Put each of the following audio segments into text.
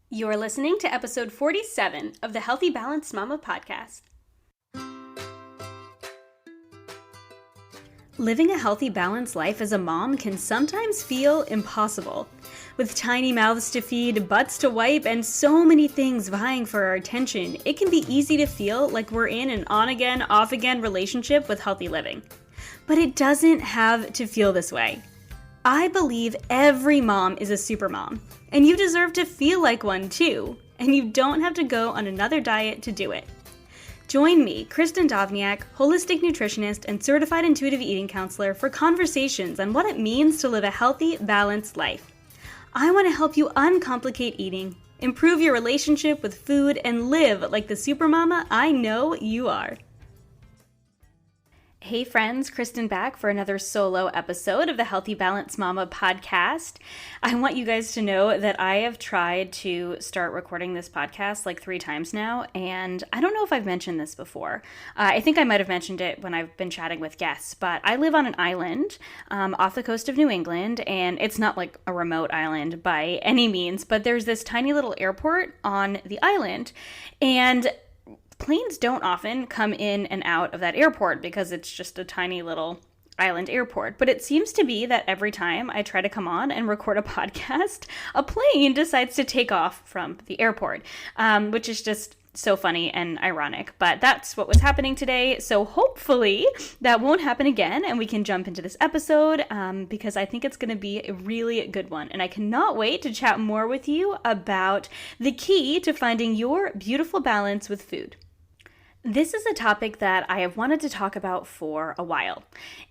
You're listening to episode 47 of the Healthy Balanced Mama podcast. Living a healthy, balanced life as a mom can sometimes feel impossible. With tiny mouths to feed, butts to wipe, and so many things vying for our attention, it can be easy to feel like we're in an on-again, off-again relationship with healthy living. But it doesn't have to feel this way. I believe every mom is a super mom, and you deserve to feel like one too, and you don't have to go on another diet to do it. Join me, Kristin Dovbniak, holistic nutritionist and certified intuitive eating counselor, for conversations on what it means to live a healthy, balanced life. I want to help you uncomplicate eating, improve your relationship with food, and live like the supermama I know you are. Hey friends, Kristin back for another solo episode of the Healthy Balanced Mama podcast. I want you guys to know that I have tried to start recording this podcast like 3 times now, and I don't know if I've mentioned this before. I think I might have mentioned it when I've been chatting with guests, but I live on an island off the coast of New England, and it's not like a remote island by any means, but there's this tiny little airport on the island, and planes don't often come in and out of that airport because it's just a tiny little island airport. But it seems to be that every time I try to come on and record a podcast, a plane decides to take off from the airport, which is just so funny and ironic. But that's what was happening today. So hopefully that won't happen again and we can jump into this episode because I think it's going to be a really good one. And I cannot wait to chat more with you about the key to finding your beautiful balance with food. This is a topic that I have wanted to talk about for a while,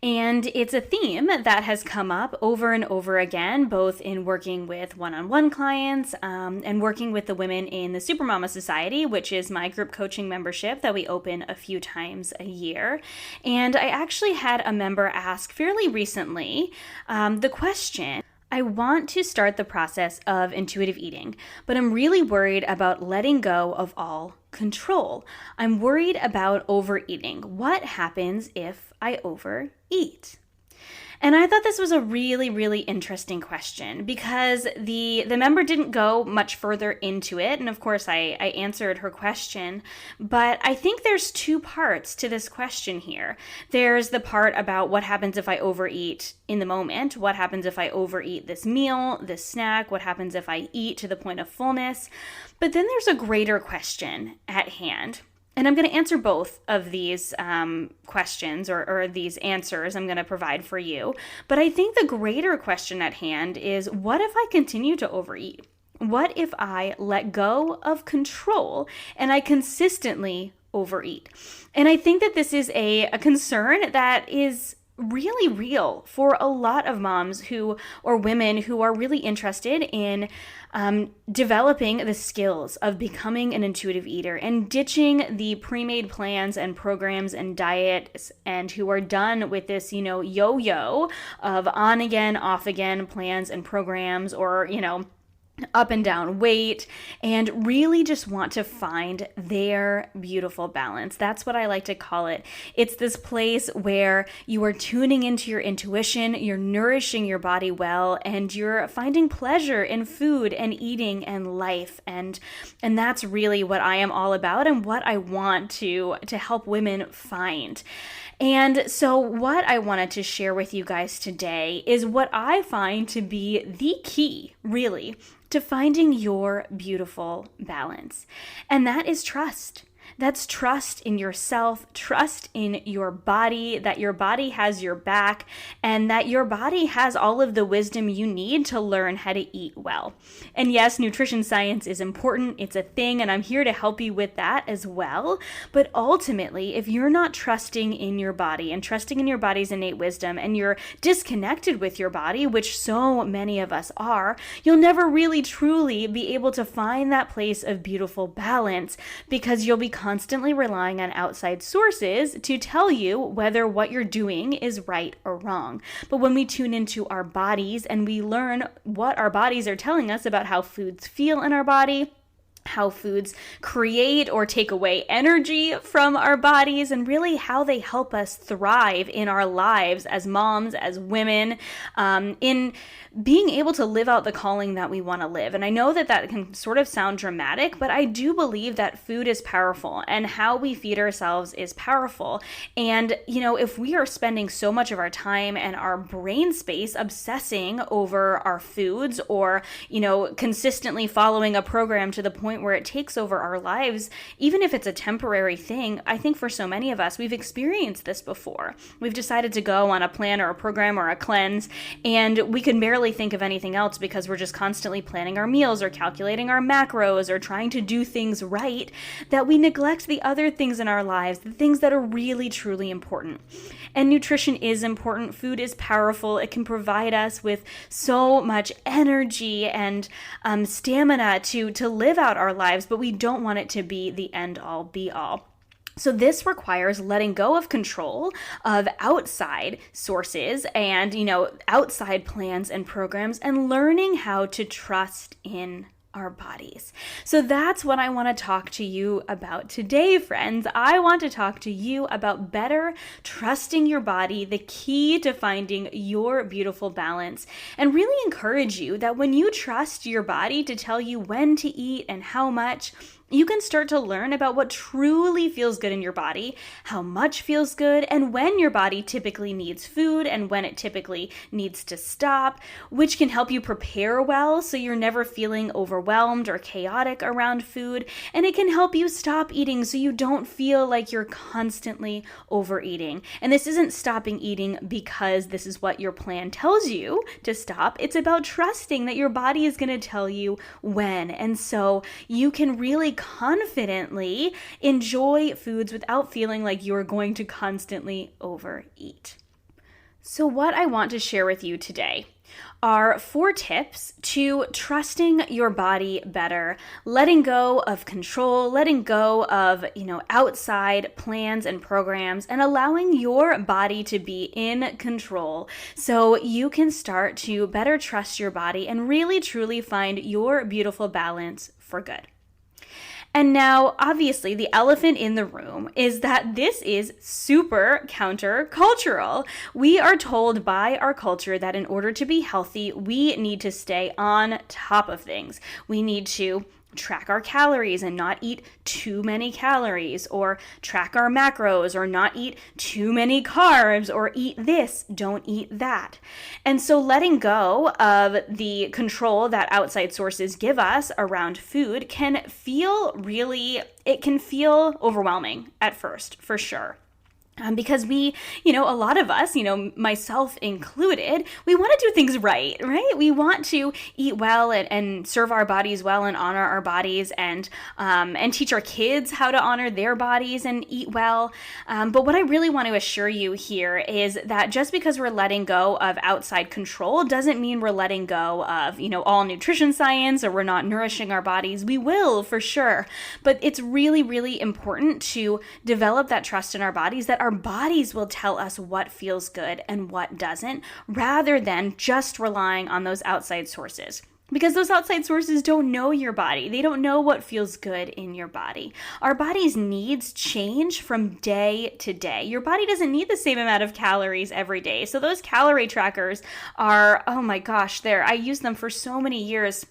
and it's a theme that has come up over and over again, both in working with one-on-one clients and working with the women in the Supermama Society, which is my group coaching membership that we open a few times a year. And I actually had a member ask fairly recently the question, I want to start the process of intuitive eating, but I'm really worried about letting go of all control. I'm worried about overeating. What happens if I overeat? And I thought this was a really, really interesting question because the member didn't go much further into it. And of course, I answered her question. But I think there's 2 parts to this question here. There's the part about what happens if I overeat in the moment. What happens if I overeat this meal, this snack? What happens if I eat to the point of fullness? But then there's a greater question at hand. And I'm going to answer both of these questions or these answers I'm going to provide for you. But I think the greater question at hand is, what if I continue to overeat? What if I let go of control and I consistently overeat? And I think that this is a concern that is really real for a lot of moms or women who are really interested in developing the skills of becoming an intuitive eater and ditching the pre-made plans and programs and diets, and who are done with this, yo-yo of on again, off again plans and programs, or, up and down weight, and really just want to find their beautiful balance. That's what I like to call it. It's this place where you are tuning into your intuition, you're nourishing your body well, and you're finding pleasure in food and eating and life. And that's really what I am all about and what I want to help women find. And so what I wanted to share with you guys today is what I find to be the key, really, to finding your beautiful balance. And that is trust. That's trust in yourself, trust in your body, that your body has your back, and that your body has all of the wisdom you need to learn how to eat well. And yes, nutrition science is important. It's a thing, and I'm here to help you with that as well. But ultimately, if you're not trusting in your body and trusting in your body's innate wisdom, and you're disconnected with your body, which so many of us are, you'll never really truly be able to find that place of beautiful balance, because you'll be constantly relying on outside sources to tell you whether what you're doing is right or wrong. But when we tune into our bodies and we learn what our bodies are telling us about how foods feel in our body, how foods create or take away energy from our bodies, and really how they help us thrive in our lives as moms, as women, in being able to live out the calling that we want to live. And I know that that can sort of sound dramatic, but I do believe that food is powerful and how we feed ourselves is powerful. And, if we are spending so much of our time and our brain space obsessing over our foods, or, consistently following a program to the point where it takes over our lives, even if it's a temporary thing, I think for so many of us, we've experienced this before. We've decided to go on a plan or a program or a cleanse, and we can barely think of anything else because we're just constantly planning our meals or calculating our macros or trying to do things right, that we neglect the other things in our lives, the things that are really, truly important. And nutrition is important. Food is powerful. It can provide us with so much energy and stamina to live out our lives, but we don't want it to be the end all be all. So this requires letting go of control of outside sources and, outside plans and programs, and learning how to trust in our bodies. So that's what I want to talk to you about today, friends. I want to talk to you about better trusting your body, the key to finding your beautiful balance, and really encourage you that when you trust your body to tell you when to eat and how much, you can start to learn about what truly feels good in your body, how much feels good, and when your body typically needs food and when it typically needs to stop, which can help you prepare well so you're never feeling overwhelmed or chaotic around food. And it can help you stop eating so you don't feel like you're constantly overeating. And this isn't stopping eating because this is what your plan tells you to stop. It's about trusting that your body is going to tell you when. And so you can really confidently enjoy foods without feeling like you're going to constantly overeat. So what I want to share with you today are 4 tips to trusting your body better, letting go of control, letting go of, outside plans and programs, and allowing your body to be in control so you can start to better trust your body and really truly find your beautiful balance for good. And now, obviously, the elephant in the room is that this is super countercultural. We are told by our culture that in order to be healthy, we need to stay on top of things. We need to track our calories and not eat too many calories, or track our macros, or not eat too many carbs, or eat this, don't eat that. And so letting go of the control that outside sources give us around food can feel overwhelming at first, for sure. Because we, a lot of us, myself included, we want to do things right? We want to eat well and serve our bodies well and honor our bodies and teach our kids how to honor their bodies and eat well. But what I really want to assure you here is that just because we're letting go of outside control doesn't mean we're letting go of, all nutrition science, or we're not nourishing our bodies. We will, for sure. But it's really, really important to develop that trust in our bodies, that our bodies will tell us what feels good and what doesn't, rather than just relying on those outside sources. Because those outside sources don't know your body. They don't know what feels good in your body. Our body's needs change from day to day. Your body doesn't need the same amount of calories every day. So those calorie trackers are, oh my gosh, I use them for so many years.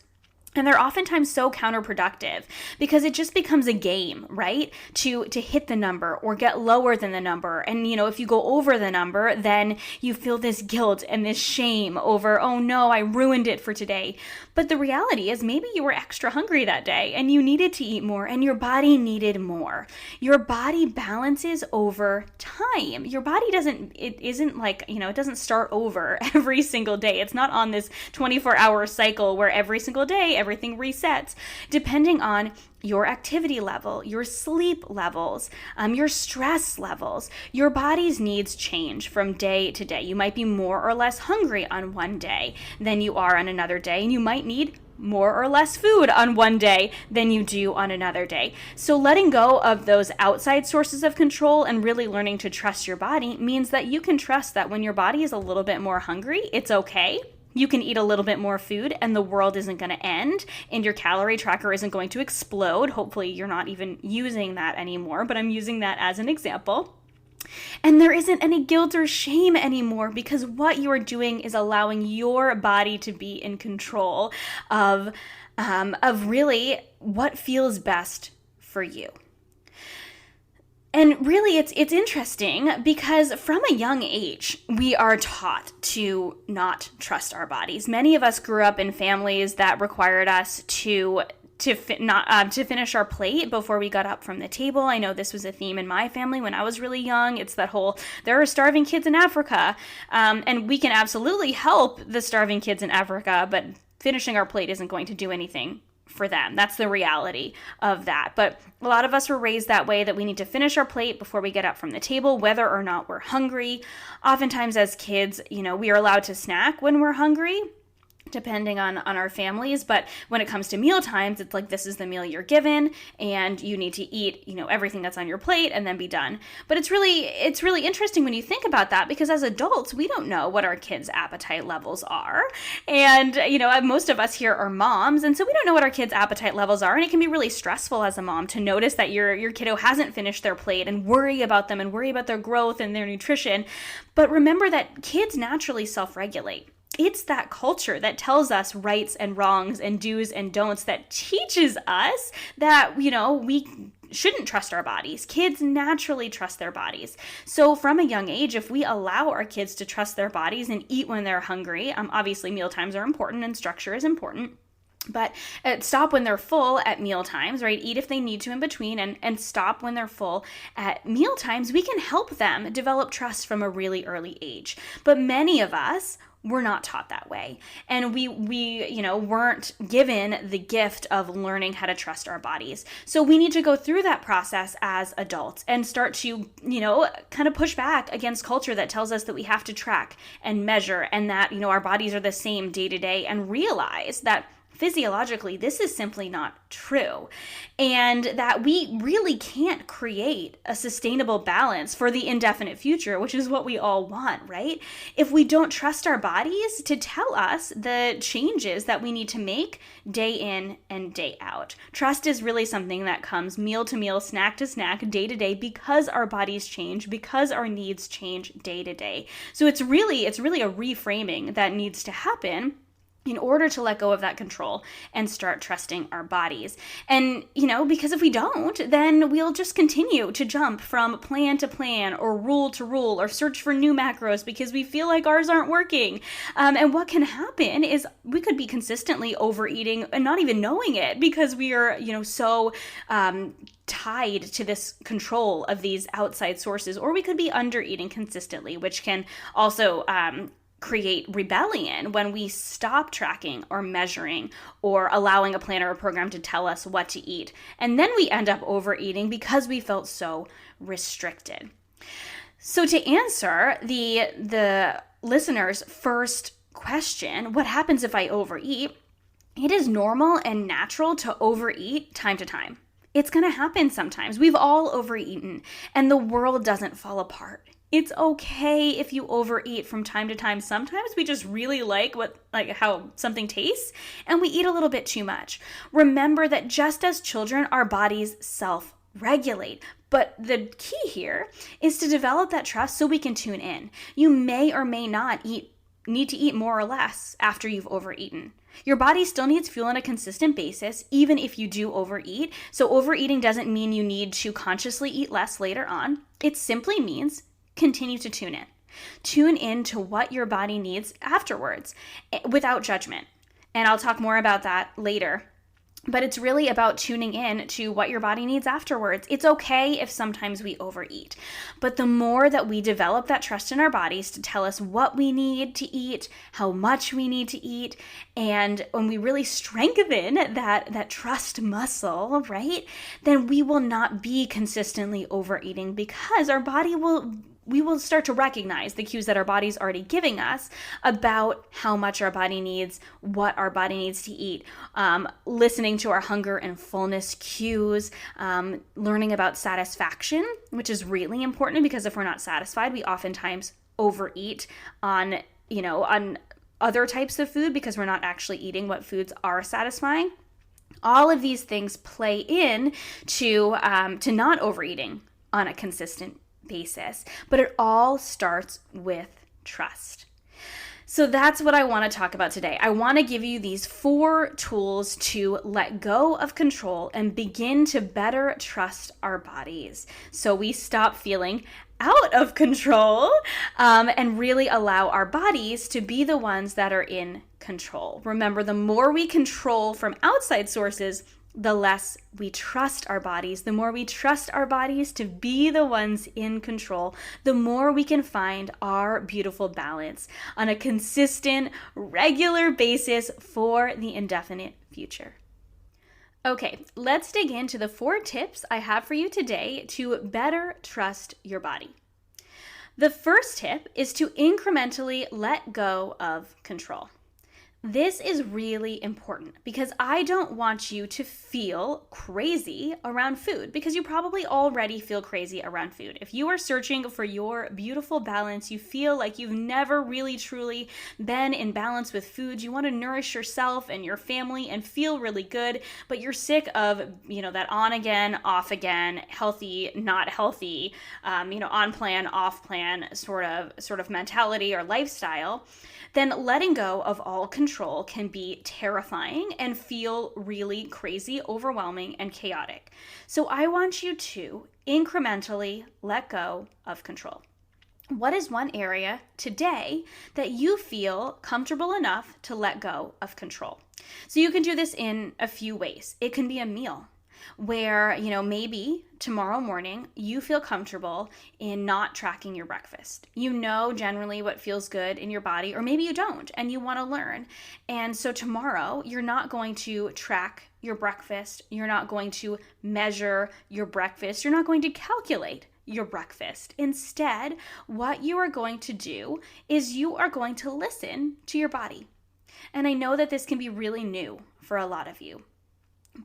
And they're oftentimes so counterproductive because it just becomes a game, right? To hit the number or get lower than the number. And, if you go over the number, then you feel this guilt and this shame over, oh no, I ruined it for today. But the reality is maybe you were extra hungry that day and you needed to eat more and your body needed more. Your body balances over time. Your body it doesn't start over every single day. It's not on this 24-hour cycle where every single day, everything resets, depending on your activity level, your sleep levels, your stress levels. Your body's needs change from day to day. You might be more or less hungry on one day than you are on another day, and you might need more or less food on one day than you do on another day. So letting go of those outside sources of control and really learning to trust your body means that you can trust that when your body is a little bit more hungry, it's okay. You can eat a little bit more food and the world isn't going to end and your calorie tracker isn't going to explode. Hopefully you're not even using that anymore, but I'm using that as an example. And there isn't any guilt or shame anymore, because what you are doing is allowing your body to be in control of really what feels best for you. And really, it's interesting because from a young age, we are taught to not trust our bodies. Many of us grew up in families that required us to finish our plate before we got up from the table. I know this was a theme in my family when I was really young. It's that whole, there are starving kids in Africa, and we can absolutely help the starving kids in Africa, but finishing our plate isn't going to do anything for them. That's the reality of that. But a lot of us were raised that way, that we need to finish our plate before we get up from the table, whether or not we're hungry. Oftentimes as kids, we are allowed to snack when we're hungry, depending on our families. But when it comes to meal times, it's like, this is the meal you're given and you need to eat, everything that's on your plate and then be done. But it's really interesting when you think about that, because as adults, we don't know what our kids' appetite levels are. And, most of us here are moms. And so we don't know what our kids' appetite levels are. And it can be really stressful as a mom to notice that your kiddo hasn't finished their plate and worry about them and worry about their growth and their nutrition. But remember that kids naturally self-regulate. It's that culture that tells us rights and wrongs and do's and don'ts that teaches us that, we shouldn't trust our bodies. Kids naturally trust their bodies. So from a young age, if we allow our kids to trust their bodies and eat when they're hungry, obviously meal times are important and structure is important. But stop when they're full at meal times, right? Eat if they need to in between, and stop when they're full at meal times. We can help them develop trust from a really early age. But many of us were not taught that way. And we weren't given the gift of learning how to trust our bodies. So we need to go through that process as adults and start to, kind of push back against culture that tells us that we have to track and measure and that, our bodies are the same day to day, and realize that physiologically, this is simply not true, and that we really can't create a sustainable balance for the indefinite future, which is what we all want, right? If we don't trust our bodies to tell us the changes that we need to make day in and day out. Trust is really something that comes meal to meal, snack to snack, day to day, because our bodies change, because our needs change day to day. So it's really a reframing that needs to happen in order to let go of that control and start trusting our bodies. And, because if we don't, then we'll just continue to jump from plan to plan or rule to rule or search for new macros because we feel like ours aren't working. And what can happen is we could be consistently overeating and not even knowing it, because we are, so tied to this control of these outside sources. Or we could be under eating consistently, which can also create rebellion when we stop tracking or measuring or allowing a plan or a program to tell us what to eat. And then we end up overeating because we felt so restricted. So to answer the listener's first question, what happens if I overeat? It is normal and natural to overeat time to time. It's going to happen sometimes. We've all overeaten, and the world doesn't fall apart. It's okay if you overeat from time to time. Sometimes we just really like how something tastes, and we eat a little bit too much. Remember that just as children, our bodies self-regulate. But the key here is to develop that trust so we can tune in. You may or may not need to eat more or less after you've overeaten. Your body still needs fuel on a consistent basis, even if you do overeat. So overeating doesn't mean you need to consciously eat less later on. It simply means continue to tune in. Tune in to what your body needs afterwards without judgment. And I'll talk more about that later. But it's really about tuning in to what your body needs afterwards. It's okay if sometimes we overeat. But the more that we develop that trust in our bodies to tell us what we need to eat, how much we need to eat, and when we really strengthen that trust muscle, right, then we will not be consistently overeating, because our body we will start to recognize the cues that our body's already giving us about how much our body needs, what our body needs to eat, listening to our hunger and fullness cues, learning about satisfaction, which is really important, because if we're not satisfied, we oftentimes overeat on other types of food because we're not actually eating what foods are satisfying. All of these things play in to not overeating on a consistent basis, but it all starts with trust. So that's what I want to talk about today. I want to give you these 4 tools to let go of control and begin to better trust our bodies so we stop feeling out of control and really allow our bodies to be the ones that are in control. Remember, the more we control from outside sources, the less we trust our bodies. The more we trust our bodies to be the ones in control, the more we can find our beautiful balance on a consistent, regular basis for the indefinite future. Okay, let's dig into the 4 tips I have for you today to better trust your body. The first tip is to incrementally let go of control. This is really important because I don't want you to feel crazy around food, because you probably already feel crazy around food. If you are searching for your beautiful balance, you feel like you've never really truly been in balance with food, you want to nourish yourself and your family and feel really good, but you're sick of, that on again, off again, healthy, not healthy, on plan, off plan sort of mentality or lifestyle, then letting go of all control can be terrifying and feel really crazy, overwhelming, and chaotic. So I want you to incrementally let go of control. What is one area today that you feel comfortable enough to let go of control? So you can do this in a few ways. It can be a meal where, maybe tomorrow morning you feel comfortable in not tracking your breakfast. You know generally what feels good in your body, or maybe you don't and you want to learn. And so tomorrow you're not going to track your breakfast. You're not going to measure your breakfast. You're not going to calculate your breakfast. Instead, what you are going to do is you are going to listen to your body. And I know that this can be really new for a lot of you.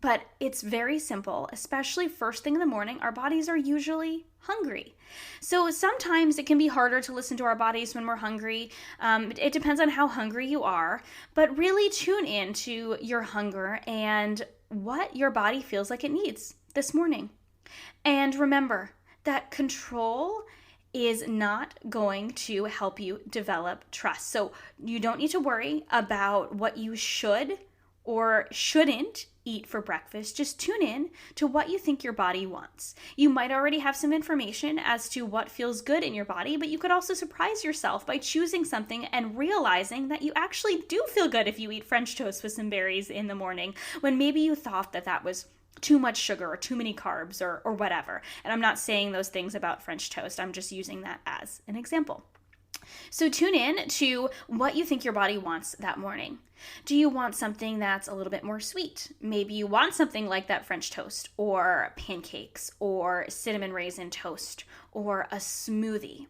But it's very simple, especially first thing in the morning. Our bodies are usually hungry. So sometimes it can be harder to listen to our bodies when we're hungry. It depends on how hungry you are, but really tune in to your hunger and what your body feels like it needs this morning. And remember that control is not going to help you develop trust. So you don't need to worry about what you should or shouldn't eat for breakfast. Just tune in to what you think your body wants. You might already have some information as to what feels good in your body, but you could also surprise yourself by choosing something and realizing that you actually do feel good if you eat French toast with some berries in the morning, when maybe you thought that was too much sugar or too many carbs or whatever. And I'm not saying those things about French toast. I'm just using that as an example. So tune in to what you think your body wants that morning. Do you want something that's a little bit more sweet? Maybe you want something like that French toast or pancakes or cinnamon raisin toast or a smoothie.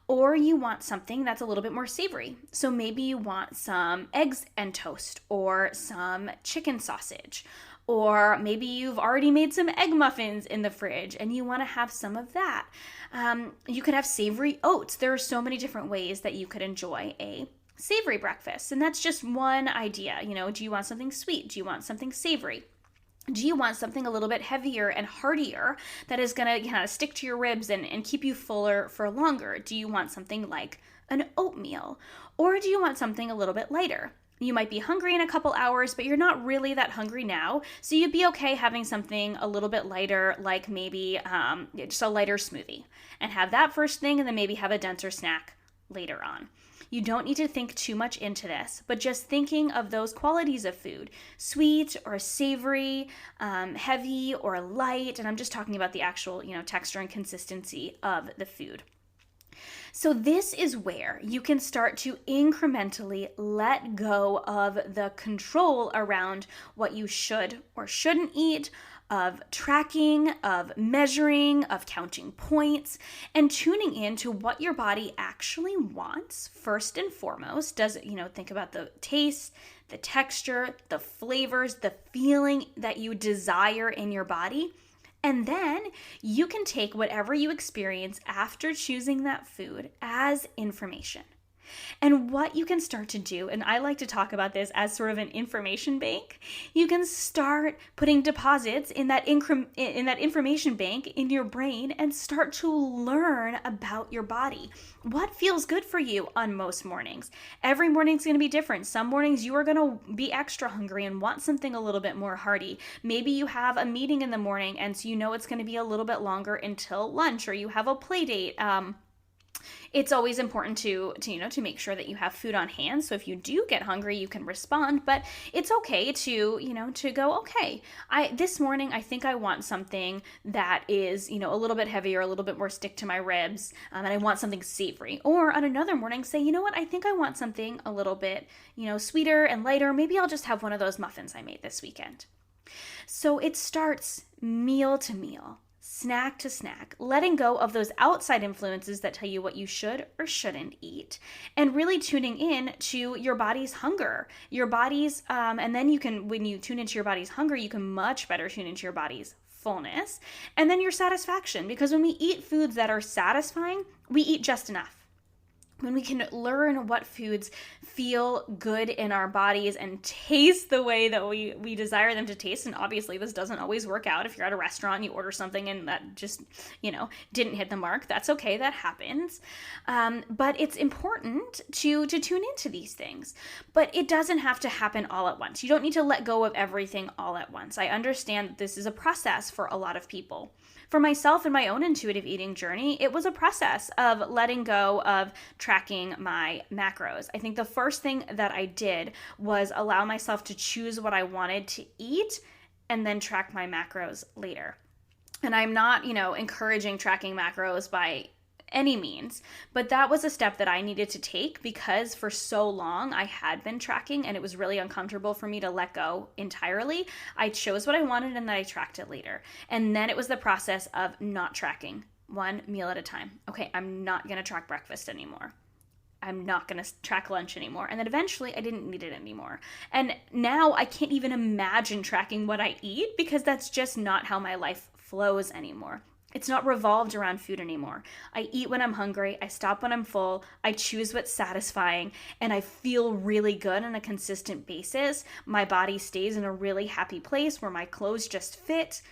Or you want something that's a little bit more savory. So maybe you want some eggs and toast or some chicken sausage. Or maybe you've already made some egg muffins in the fridge and you want to have some of that. You could have savory oats. There are so many different ways that you could enjoy a savory breakfast. And that's just one idea. Do you want something sweet? Do you want something savory? Do you want something a little bit heavier and heartier that is going to kind of stick to your ribs and keep you fuller for longer? Do you want something like an oatmeal? Or do you want something a little bit lighter? You might be hungry in a couple hours, but you're not really that hungry now. So you'd be okay having something a little bit lighter, like maybe just a lighter smoothie, and have that first thing and then maybe have a denser snack later on. You don't need to think too much into this, but just thinking of those qualities of food, sweet or savory, heavy or light, and I'm just talking about the actual, texture and consistency of the food. So this is where you can start to incrementally let go of the control around what you should or shouldn't eat, of tracking, of measuring, of counting points, and tuning into what your body actually wants first and foremost. Think about the taste, the texture, the flavors, the feeling that you desire in your body. And then you can take whatever you experience after choosing that food as information. And what you can start to do, and I like to talk about this as sort of an information bank, you can start putting deposits in that information bank in your brain and start to learn about your body. What feels good for you on most mornings? Every morning's going to be different. Some mornings you are going to be extra hungry and want something a little bit more hearty. Maybe you have a meeting in the morning and so you know it's going to be a little bit longer until lunch, or you have a play date. It's always important to make sure that you have food on hand. So if you do get hungry, you can respond, but it's okay to go, okay, this morning, I think I want something that is, a little bit heavier, a little bit more stick to my ribs, and I want something savory. Or on another morning, say, you know what, I think I want something a little bit, sweeter and lighter. Maybe I'll just have one of those muffins I made this weekend. So it starts meal to meal, snack to snack, letting go of those outside influences that tell you what you should or shouldn't eat, and really tuning in to your body's hunger, and then when you tune into your body's hunger, you can much better tune into your body's fullness, and then your satisfaction, because when we eat foods that are satisfying, we eat just enough. When we can learn what foods feel good in our bodies and taste the way that we desire them to taste, and obviously this doesn't always work out. If you're at a restaurant and you order something and that just, didn't hit the mark, that's okay, that happens. But it's important to tune into these things. But it doesn't have to happen all at once. You don't need to let go of everything all at once. I understand that this is a process for a lot of people. For myself and my own intuitive eating journey, it was a process of letting go of tracking my macros. I think the first thing that I did was allow myself to choose what I wanted to eat and then track my macros later. And I'm not, encouraging tracking macros by any means, but that was a step that I needed to take because for so long I had been tracking and it was really uncomfortable for me to let go entirely. I chose what I wanted and then I tracked it later. And then it was the process of not tracking, one meal at a time. Okay, I'm not going to track breakfast anymore. I'm not going to track lunch anymore. And then eventually I didn't need it anymore. And now I can't even imagine tracking what I eat because that's just not how my life flows anymore. It's not revolved around food anymore. I eat when I'm hungry, I stop when I'm full, I choose what's satisfying, and I feel really good on a consistent basis. My body stays in a really happy place where my clothes just fit,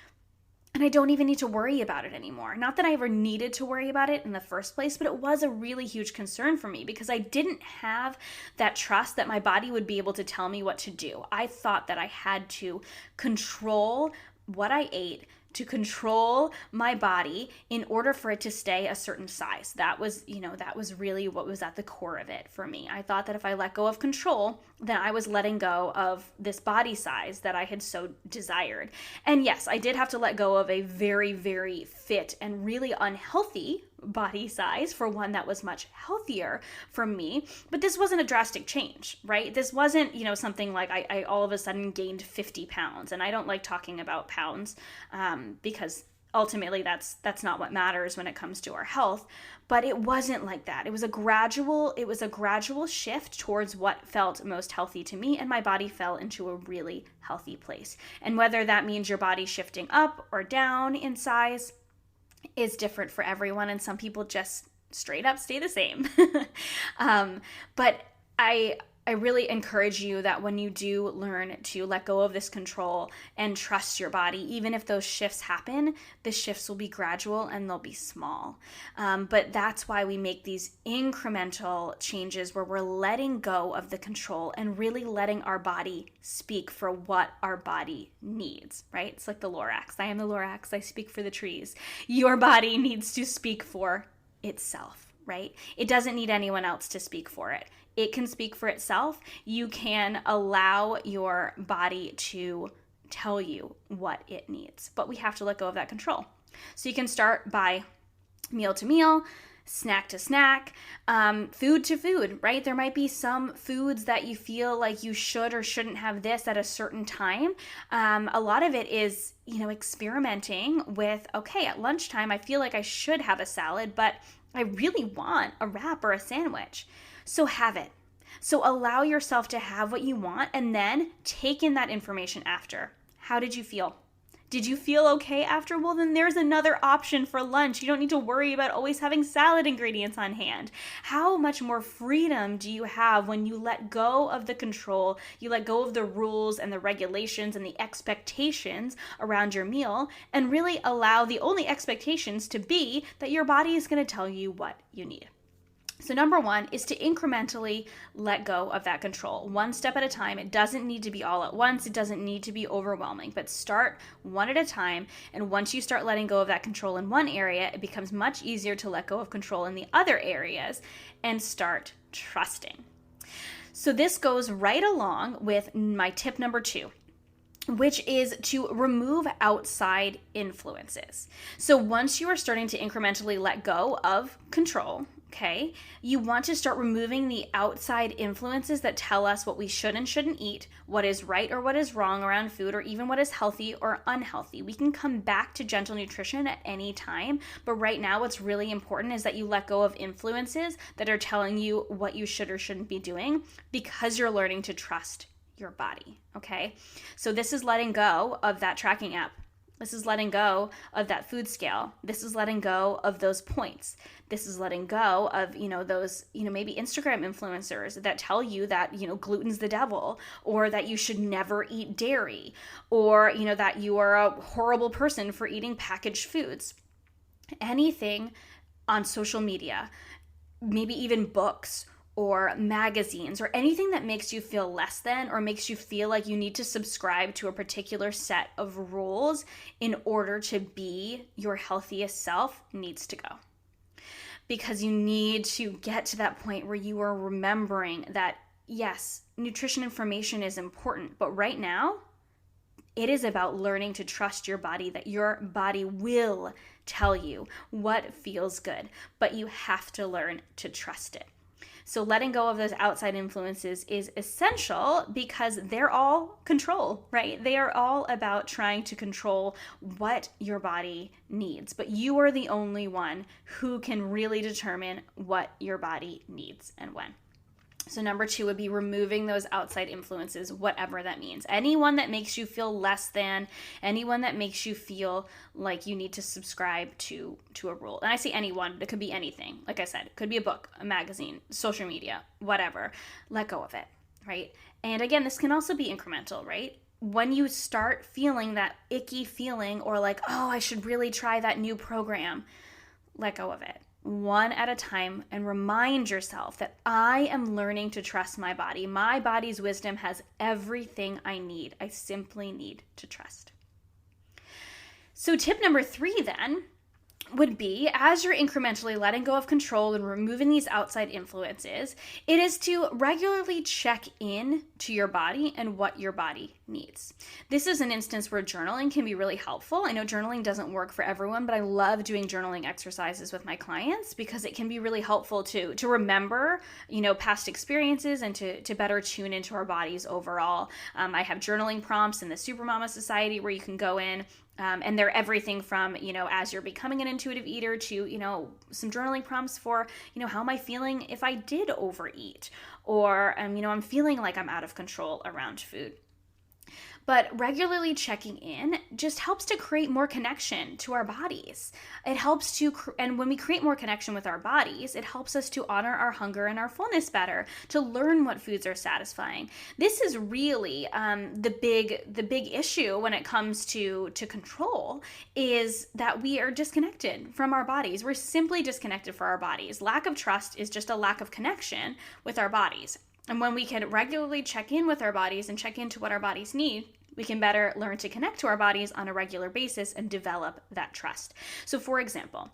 and I don't even need to worry about it anymore. Not that I ever needed to worry about it in the first place, but it was a really huge concern for me because I didn't have that trust that my body would be able to tell me what to do. I thought that I had to control what I ate, to control my body in order for it to stay a certain size. That was really what was at the core of it for me. I thought that if I let go of control, then I was letting go of this body size that I had so desired. And yes, I did have to let go of a very, very fit and really unhealthy body size for one that was much healthier for me. But this wasn't a drastic change, right? This wasn't, something like I all of a sudden gained 50 pounds. And I don't like talking about pounds because ultimately that's not what matters when it comes to our health. But it wasn't like that. It was a gradual shift towards what felt most healthy to me, and my body fell into a really healthy place. And whether that means your body shifting up or down in size is different for everyone, and some people just straight up stay the same. But I really encourage you that when you do learn to let go of this control and trust your body, even if those shifts happen, the shifts will be gradual and they'll be small. But that's why we make these incremental changes where we're letting go of the control and really letting our body speak for what our body needs, right? It's like the Lorax. I am the Lorax. I speak for the trees. Your body needs to speak for itself, right? It doesn't need anyone else to speak for it. It can speak for itself. You can allow your body to tell you what it needs, but we have to let go of that control. So you can start by meal to meal, snack to snack, food to food, right? There might be some foods that you feel like you should or shouldn't have this at a certain time. A lot of it is, experimenting with, okay, at lunchtime, I feel like I should have a salad, but I really want a wrap or a sandwich. So have it. So allow yourself to have what you want and then take in that information after. How did you feel? Did you feel okay after? Well, then there's another option for lunch. You don't need to worry about always having salad ingredients on hand. How much more freedom do you have when you let go of the control, you let go of the rules and the regulations and the expectations around your meal, and really allow the only expectations to be that your body is going to tell you what you need. So number one is to incrementally let go of that control, one step at a time. It doesn't need to be all at once. It doesn't need to be overwhelming, but start one at a time. And once you start letting go of that control in one area, it becomes much easier to let go of control in the other areas and start trusting. So this goes right along with my tip number 2, which is to remove outside influences. So once you are starting to incrementally let go of control, okay, you want to start removing the outside influences that tell us what we should and shouldn't eat, what is right or what is wrong around food, or even what is healthy or unhealthy. We can come back to gentle nutrition at any time, but right now what's really important is that you let go of influences that are telling you what you should or shouldn't be doing, because you're learning to trust your body, okay? So this is letting go of that tracking app. This is letting go of that food scale. This is letting go of those points. This is letting go of, those, maybe Instagram influencers that tell you that, gluten's the devil, or that you should never eat dairy, or, that you are a horrible person for eating packaged foods. Anything on social media, maybe even books or magazines, or anything that makes you feel less than, or makes you feel like you need to subscribe to a particular set of rules in order to be your healthiest self, needs to go. Because you need to get to that point where you are remembering that, yes, nutrition information is important, but right now, it is about learning to trust your body, that your body will tell you what feels good, but you have to learn to trust it. So letting go of those outside influences is essential, because they're all control, right? They are all about trying to control what your body needs, but you are the only one who can really determine what your body needs and when. So number 2 would be removing those outside influences, whatever that means. Anyone that makes you feel less than, anyone that makes you feel like you need to subscribe to a rule. And I say anyone, it could be anything. Like I said, it could be a book, a magazine, social media, whatever. Let go of it, right? And again, this can also be incremental, right? When you start feeling that icky feeling, or like, oh, I should really try that new program, let go of it. One at a time, and remind yourself that I am learning to trust my body. My body's wisdom has everything I need. I simply need to trust. So tip number 3 then would be, as you're incrementally letting go of control and removing these outside influences, it is to regularly check in to your body and what your body needs. This is an instance where journaling can be really helpful. I know journaling doesn't work for everyone, but I love doing journaling exercises with my clients, because it can be really helpful to remember, past experiences, and to better tune into our bodies overall. I have journaling prompts in the Supermama Society where you can go in, and they're everything from, as you're becoming an intuitive eater, to, some journaling prompts for, how am I feeling if I did overeat? Or, I'm feeling like I'm out of control around food. But regularly checking in just helps to create more connection to our bodies. It helps to, and when we create more connection with our bodies, it helps us to honor our hunger and our fullness better, to learn what foods are satisfying. This is really the big issue when it comes to control, is that we are disconnected from our bodies. We're simply disconnected from our bodies. Lack of trust is just a lack of connection with our bodies. And when we can regularly check in with our bodies and check into what our bodies need, we can better learn to connect to our bodies on a regular basis and develop that trust. So for example,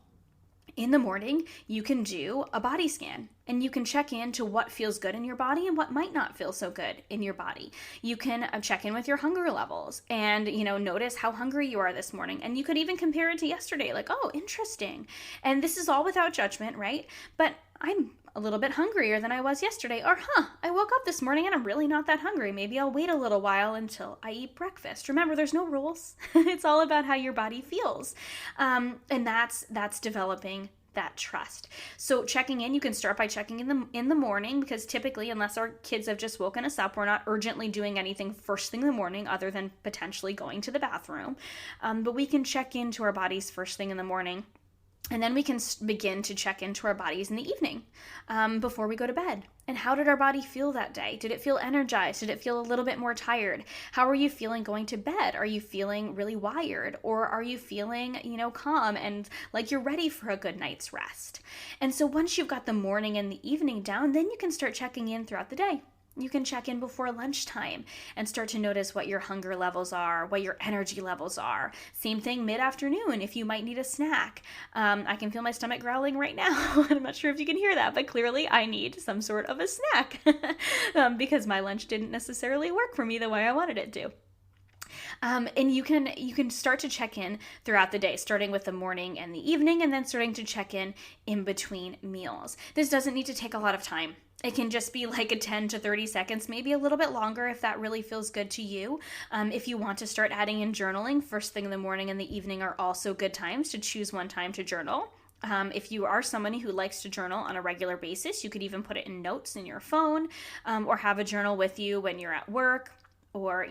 in the morning, you can do a body scan, and you can check in to what feels good in your body and what might not feel so good in your body. You can check in with your hunger levels and, notice how hungry you are this morning. And you could even compare it to yesterday, like, oh, interesting. And this is all without judgment, right? But I'm a little bit hungrier than I was yesterday. Or, I woke up this morning and I'm really not that hungry. Maybe I'll wait a little while until I eat breakfast. Remember, there's no rules. It's all about how your body feels. And that's developing that trust. So checking in, you can start by checking in the morning, because typically, unless our kids have just woken us up, we're not urgently doing anything first thing in the morning other than potentially going to the bathroom. But we can check into our bodies first thing in the morning. And then we can begin to check into our bodies in the evening before we go to bed. And how did our body feel that day? Did it feel energized? Did it feel a little bit more tired? How are you feeling going to bed? Are you feeling really wired? Or are you feeling, calm and like you're ready for a good night's rest? And so once you've got the morning and the evening down, then you can start checking in throughout the day. You can check in before lunchtime and start to notice what your hunger levels are, what your energy levels are. Same thing mid-afternoon if you might need a snack. I can feel my stomach growling right now. I'm not sure if you can hear that, but clearly I need some sort of a snack because my lunch didn't necessarily work for me the way I wanted it to. And you can start to check in throughout the day, starting with the morning and the evening, and then starting to check in between meals. This doesn't need to take a lot of time. It can just be like a 10 to 30 seconds, maybe a little bit longer if that really feels good to you. If you want to start adding in journaling, first thing in the morning and the evening are also good times to choose one time to journal. If you are somebody who likes to journal on a regular basis, you could even put it in notes in your phone, or have a journal with you when you're at work, or,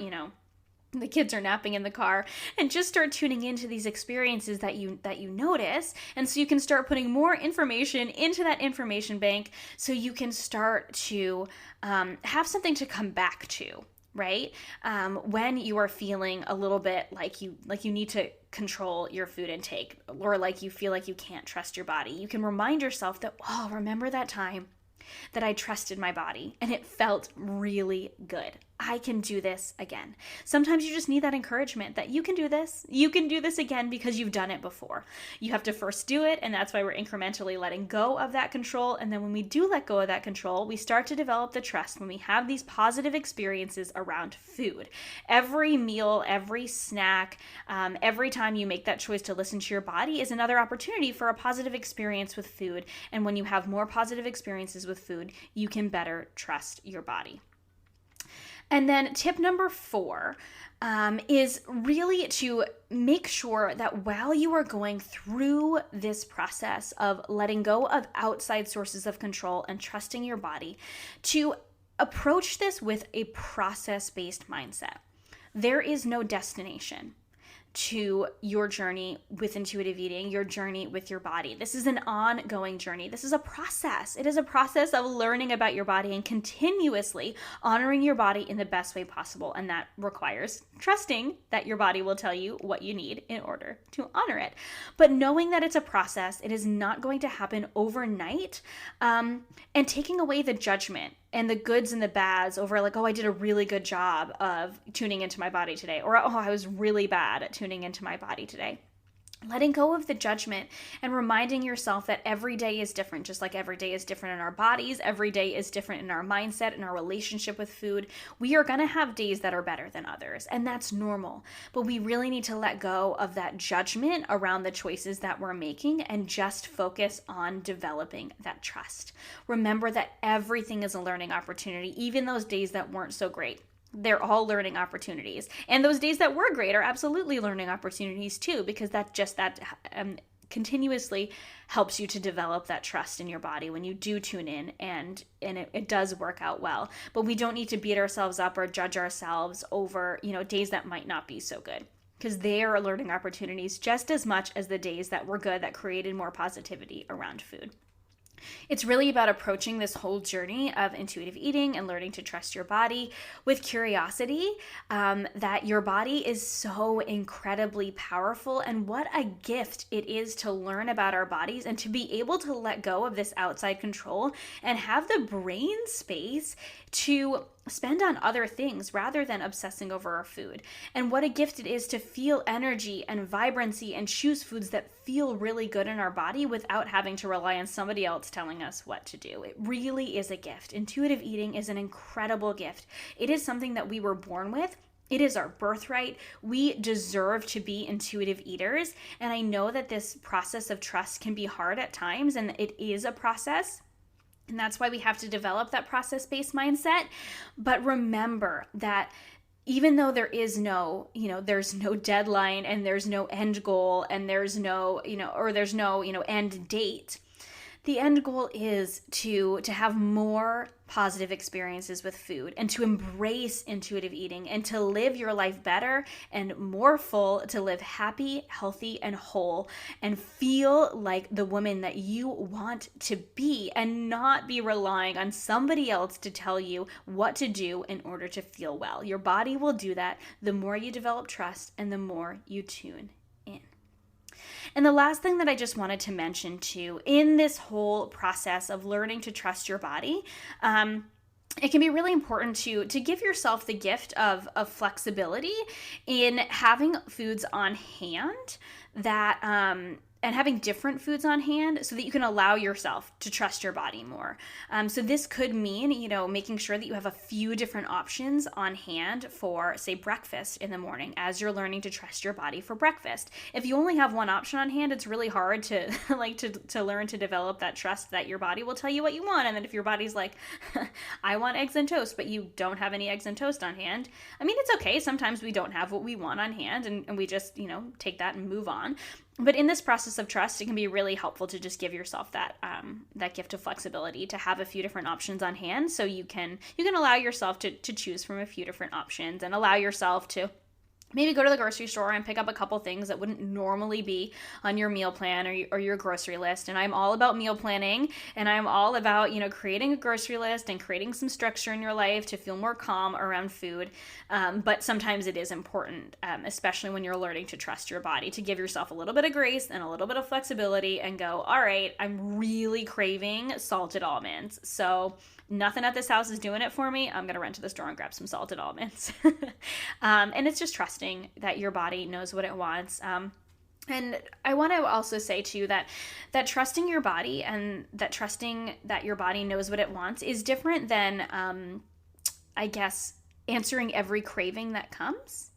the kids are napping in the car, and just start tuning into these experiences that you notice. And so you can start putting more information into that information bank so you can start to have something to come back to, right? When you are feeling a little bit like you need to control your food intake, or like you feel like you can't trust your body, you can remind yourself that, oh, remember that time that I trusted my body and it felt really good. I can do this again. Sometimes you just need that encouragement that you can do this. You can do this again because you've done it before. You have to first do it, and that's why we're incrementally letting go of that control. And then when we do let go of that control, we start to develop the trust when we have these positive experiences around food. Every meal, every snack, every time you make that choice to listen to your body is another opportunity for a positive experience with food. And when you have more positive experiences with food, you can better trust your body. And then tip number 4 is really to make sure that while you are going through this process of letting go of outside sources of control and trusting your body, to approach this with a process-based mindset. There is no destination to your journey with intuitive eating, your journey with your body. This is an ongoing journey. This is a process. It is a process of learning about your body and continuously honoring your body in the best way possible. And that requires trusting that your body will tell you what you need in order to honor it. But knowing that it's a process, it is not going to happen overnight, and taking away the judgment and the goods and the bads over like, oh, I did a really good job of tuning into my body today, or oh, I was really bad at tuning into my body today. Letting go of the judgment and reminding yourself that every day is different, just like every day is different in our bodies, every day is different in our mindset, in our relationship with food. We are going to have days that are better than others, and that's normal. But we really need to let go of that judgment around the choices that we're making and just focus on developing that trust. Remember that everything is a learning opportunity, even those days that weren't so great. They're all learning opportunities. And those days that were great are absolutely learning opportunities too, because that continuously helps you to develop that trust in your body when you do tune in, and it does work out well. But we don't need to beat ourselves up or judge ourselves over, days that might not be so good, because they are learning opportunities just as much as the days that were good that created more positivity around food. It's really about approaching this whole journey of intuitive eating and learning to trust your body with curiosity, that your body is so incredibly powerful, and what a gift it is to learn about our bodies and to be able to let go of this outside control and have the brain space to spend on other things rather than obsessing over our food. And what a gift it is to feel energy and vibrancy and choose foods that feel really good in our body without having to rely on somebody else telling us what to do. It really is a gift. Intuitive eating is an incredible gift. It is something that we were born with. It is our birthright. We deserve to be intuitive eaters. And I know that this process of trust can be hard at times, and it is a process. And that's why we have to develop that process-based mindset. But remember that even though there's no deadline and there's no end goal and there's no, end date, the end goal is to have more positive experiences with food and to embrace intuitive eating and to live your life better and more full, to live happy, healthy, and whole and feel like the woman that you want to be and not be relying on somebody else to tell you what to do in order to feel well. Your body will do that the more you develop trust and the more you tune in. And the last thing that I just wanted to mention too, in this whole process of learning to trust your body, it can be really important to give yourself the gift of flexibility in having foods on hand that and having different foods on hand so that you can allow yourself to trust your body more. So this could mean, making sure that you have a few different options on hand for, say, breakfast in the morning as you're learning to trust your body for breakfast. If you only have one option on hand, it's really hard to to learn to develop that trust that your body will tell you what you want. And then if your body's like, I want eggs and toast, but you don't have any eggs and toast on hand, I mean, it's okay. Sometimes we don't have what we want on hand and we just, take that and move on. But in this process of trust, it can be really helpful to just give yourself that gift of flexibility, to have a few different options on hand, so you can allow yourself to choose from a few different options and allow yourself to maybe go to the grocery store and pick up a couple things that wouldn't normally be on your meal plan or your grocery list. And I'm all about meal planning, and I'm all about, creating a grocery list and creating some structure in your life to feel more calm around food. But sometimes it is important, especially when you're learning to trust your body, to give yourself a little bit of grace and a little bit of flexibility and go, all right, I'm really craving salted almonds. So nothing at this house is doing it for me. I'm going to run to the store and grab some salted almonds. And it's just trusting that your body knows what it wants. And I want to also say too that trusting your body and that trusting that your body knows what it wants is different than, answering every craving that comes.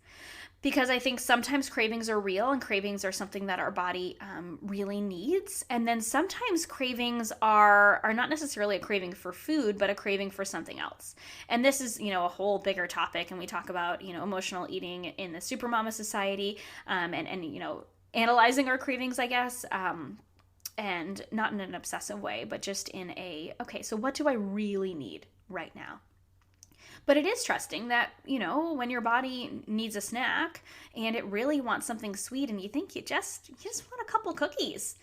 Because I think sometimes cravings are real and cravings are something that our body really needs. And then sometimes cravings are not necessarily a craving for food, but a craving for something else. And this is, a whole bigger topic. And we talk about, emotional eating in the Supermama Society and analyzing our cravings, I guess. And not in an obsessive way, but just in so what do I really need right now? But it is trusting that, when your body needs a snack and it really wants something sweet and you think you just want a couple cookies,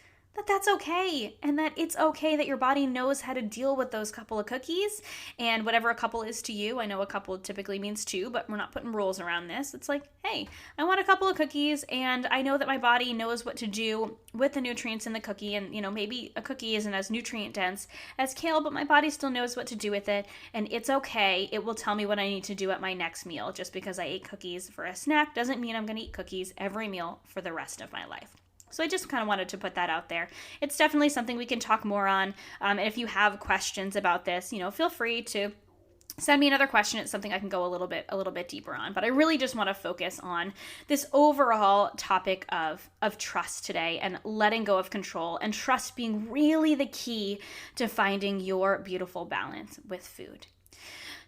that's okay. And that it's okay that your body knows how to deal with those couple of cookies and whatever a couple is to you. I know a couple typically means two, but we're not putting rules around this. It's like, hey, I want a couple of cookies and I know that my body knows what to do with the nutrients in the cookie. And, maybe a cookie isn't as nutrient dense as kale, but my body still knows what to do with it. And it's okay. It will tell me what I need to do at my next meal. Just because I ate cookies for a snack doesn't mean I'm going to eat cookies every meal for the rest of my life. So I just kind of wanted to put that out there. It's definitely something we can talk more on. And if you have questions about this, feel free to send me another question. It's something I can go a little bit deeper on. But I really just want to focus on this overall topic of trust today and letting go of control, and trust being really the key to finding your beautiful balance with food.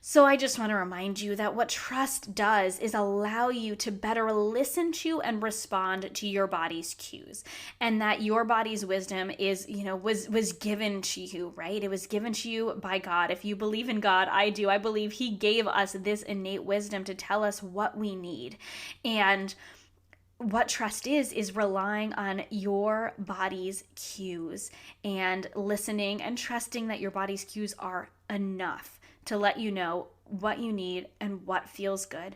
So I just want to remind you that what trust does is allow you to better listen to and respond to your body's cues, and that your body's wisdom is, was given to you, right? It was given to you by God. If you believe in God, I do. I believe He gave us this innate wisdom to tell us what we need. And what trust is relying on your body's cues and listening and trusting that your body's cues are enough to let you know what you need and what feels good,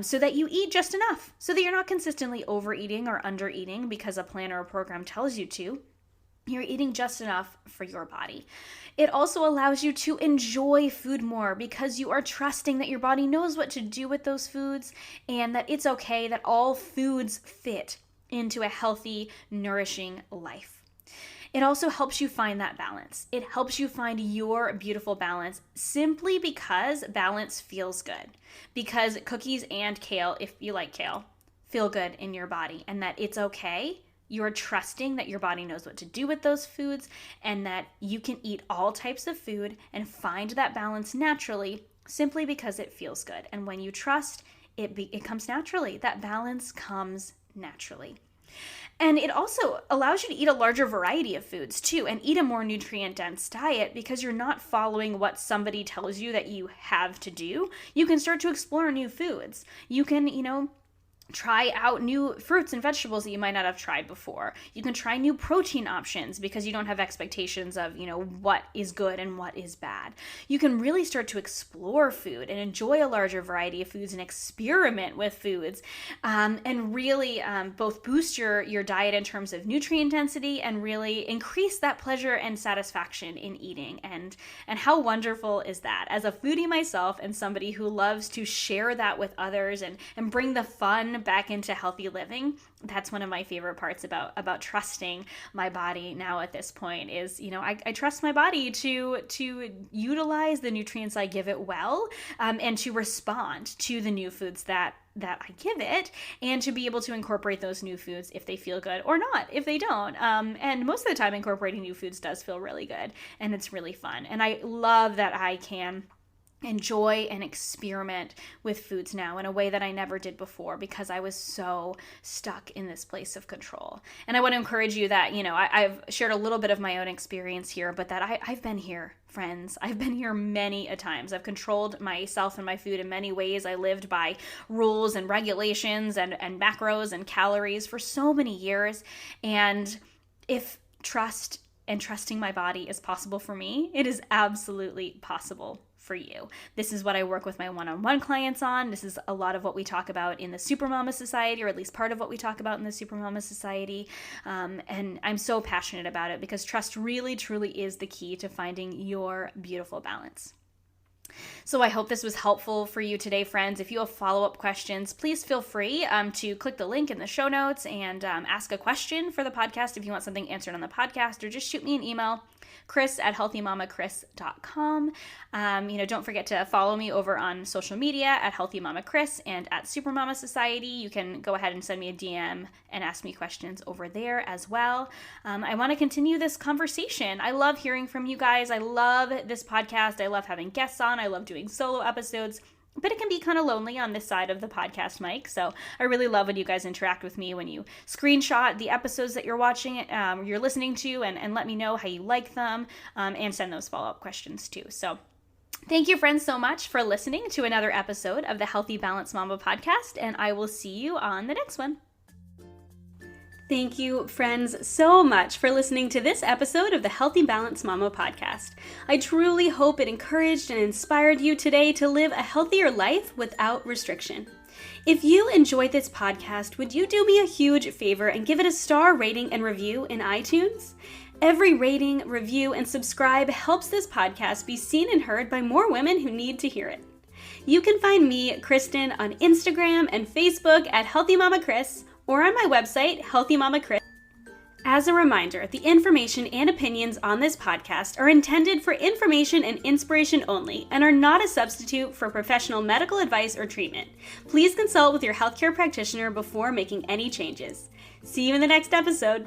so that you eat just enough, so that you're not consistently overeating or undereating because a plan or a program tells you to. You're eating just enough for your body. It also allows you to enjoy food more because you are trusting that your body knows what to do with those foods and that it's okay that all foods fit into a healthy, nourishing life. It also helps you find that balance. It helps you find your beautiful balance simply because balance feels good. Because cookies and kale, if you like kale, feel good in your body, and that it's okay. You're trusting that your body knows what to do with those foods and that you can eat all types of food and find that balance naturally simply because it feels good. And when you trust, it comes naturally. That balance comes naturally. And it also allows you to eat a larger variety of foods too, and eat a more nutrient-dense diet because you're not following what somebody tells you that you have to do. You can start to explore new foods. You can, try out new fruits and vegetables that you might not have tried before. You can try new protein options because you don't have expectations of, what is good and what is bad. You can really start to explore food and enjoy a larger variety of foods and experiment with foods, and really both boost your diet in terms of nutrient density and really increase that pleasure and satisfaction in eating. And how wonderful is that? As a foodie myself and somebody who loves to share that with others and bring the fun back into healthy living, that's one of my favorite parts about trusting my body now at this point is, I trust my body to utilize the nutrients I give it well, and to respond to the new foods that I give it, and to be able to incorporate those new foods if they feel good or not, if they don't. And most of the time incorporating new foods does feel really good, and it's really fun. And I love that I can enjoy and experiment with foods now in a way that I never did before because I was so stuck in this place of control. And I want to encourage you that, I've shared a little bit of my own experience here, but that I've been here, friends. I've been here many a times. I've controlled myself and my food in many ways. I lived by rules and regulations and macros and calories for so many years. And if trusting my body is possible for me, it is absolutely possible for you. This is what I work with my one-on-one clients on. This is a lot of what we talk about in the Supermama Society, or at least part of what we talk about in the Supermama Society. And I'm so passionate about it because trust really, truly is the key to finding your beautiful balance. So I hope this was helpful for you today, friends. If you have follow-up questions, please feel free to click the link in the show notes and ask a question for the podcast if you want something answered on the podcast, or just shoot me an email, Chris@healthymamachris.com. Don't forget to follow me over on social media at Healthy Mama Chris and at Supermama Society. You can go ahead and send me a DM and ask me questions over there as well. I want to continue this conversation. I love hearing from you guys. I love this podcast. I love having guests on. I love doing solo episodes. But it can be kind of lonely on this side of the podcast mic. So I really love when you guys interact with me, when you screenshot the episodes that you're watching, you're listening to, and let me know how you like them, and send those follow-up questions too. So thank you, friends, so much for listening to another episode of the Healthy Balanced Mama podcast, and I will see you on the next one. Thank you, friends, so much for listening to this episode of the Healthy Balanced Mama podcast. I truly hope it encouraged and inspired you today to live a healthier life without restriction. If you enjoyed this podcast, would you do me a huge favor and give it a star rating and review in iTunes? Every rating, review, and subscribe helps this podcast be seen and heard by more women who need to hear it. You can find me, Kristin, on Instagram and Facebook at Healthy Mama Chris, or on my website, Healthy Mama Chris. As a reminder, the information and opinions on this podcast are intended for information and inspiration only and are not a substitute for professional medical advice or treatment. Please consult with your healthcare practitioner before making any changes. See you in the next episode.